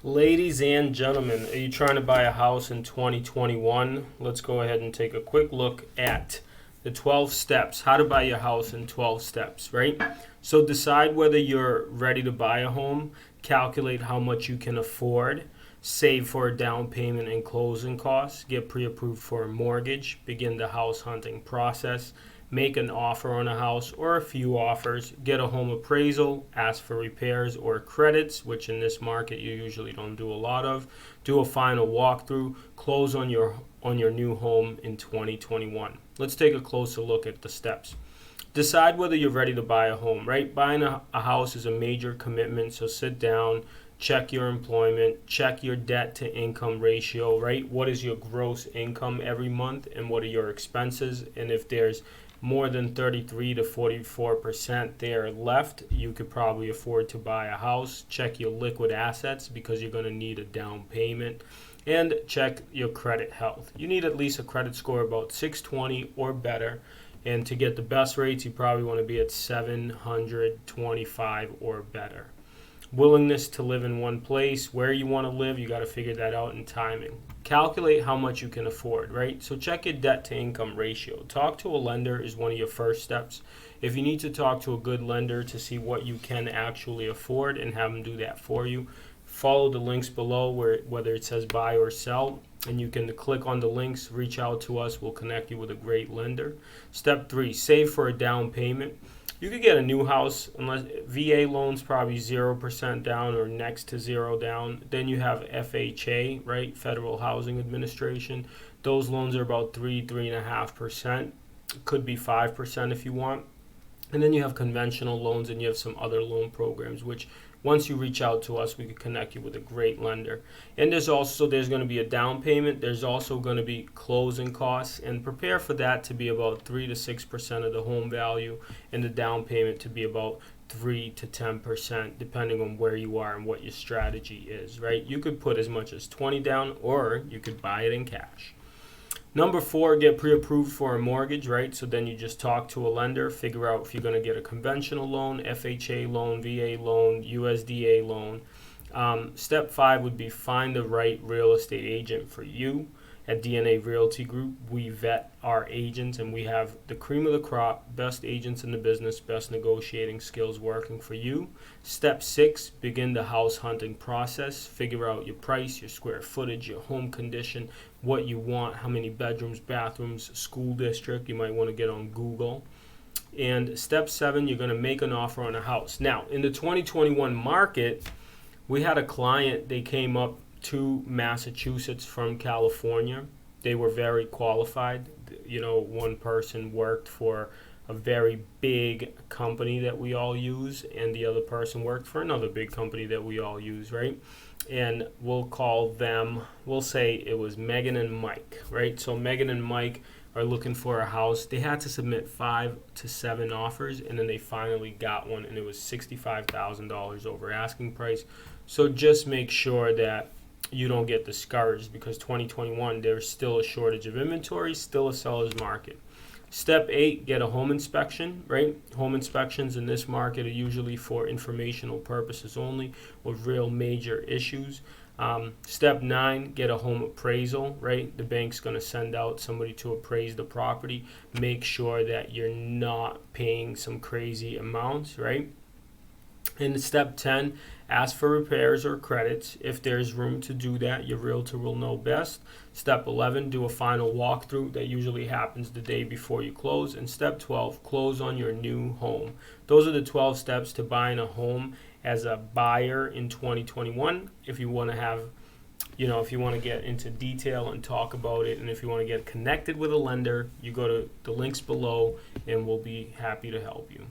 Ladies and gentlemen, are you trying to buy a house in 2021? Let's go ahead and take a quick look at the 12 steps, how to buy your house in 12 steps, right? So decide whether you're ready to buy a home, calculate how much you can afford, save for a down payment and closing costs, get pre-approved for a mortgage, begin the house hunting process, make an offer on a house or a few offers, get a home appraisal, ask for repairs or credits, which in this market you usually don't do a lot of, do a final walkthrough, close on your new home in 2021. Let's take a closer look at the steps. Decide whether you're ready to buy a home, right? Buying a house is a major commitment, so sit down, check your employment, check your debt to income ratio, right? What is your gross income every month and what are your expenses? And if there's more than 33 to 44% there left, you could probably afford to buy a house. Check your liquid assets because you're going to need a down payment, and check your credit health. You need at least a credit score about 620 or better, and to get the best rates you probably want to be at 725 or better. Willingness to live in one place, where you want to live, you got to figure that out in timing. Calculate how much you can afford, right? So check your debt to income ratio. Talk to a lender is one of your first steps. If you need to talk to a good lender to see what you can actually afford and have them do that for you, follow the links below whether it says buy or sell, and you can click on the links, reach out to us, we'll connect you with a great lender. Step 3, save for a down payment. You could get a new house, unless VA loans probably 0% down or next to 0 down. Then you have FHA, right? Federal Housing Administration. Those loans are about 3.5%. Could be 5% if you want. And then you have conventional loans and you have some other loan programs, which once you reach out to us, we could connect you with a great lender. And there's going to be a down payment. There's also going to be closing costs, and prepare for that to be about 3 to 6% of the home value, and the down payment to be about 3 to 10%, depending on where you are and what your strategy is, right? You could put as much as 20 down, or you could buy it in cash. Number 4, get pre-approved for a mortgage, right? So then you just talk to a lender, figure out if you're going to get a conventional loan, FHA loan, VA loan, USDA loan. Step 5 would be find the right real estate agent for you. At DNA Realty Group, we vet our agents, and we have the cream of the crop, best agents in the business, best negotiating skills working for you. Step 6, begin the house hunting process. Figure out your price, your square footage, your home condition, what you want, how many bedrooms, bathrooms, school district. You might want to get on Google. And step 7, you're going to make an offer on a house. Now, in the 2021 market, we had a client, they came up to Massachusetts from California. They were very qualified. You know, one person worked for a very big company that we all use, and the other person worked for another big company that we all use, right? And we'll call them, we'll say it was Megan and Mike, right? So Megan and Mike are looking for a house. They had to submit 5 to 7 offers, and then they finally got one, and it was $65,000 over asking price. So just make sure that you don't get discouraged, because 2021, there's still a shortage of inventory, still a seller's market. Step 8, get a home inspection, right? Home inspections in this market are usually for informational purposes only, with real major issues. Step 9, get a home appraisal, right? The bank's going to send out somebody to appraise the property. Make sure that you're not paying some crazy amounts, right? In step 10, ask for repairs or credits. If there's room to do that, your realtor will know best. Step 11, do a final walkthrough. That usually happens the day before you close. And step 12, close on your new home. Those are the 12 steps to buying a home as a buyer in 2021. If you want to have, if you want to get into detail and talk about it, and if you want to get connected with a lender, you go to the links below and we'll be happy to help you.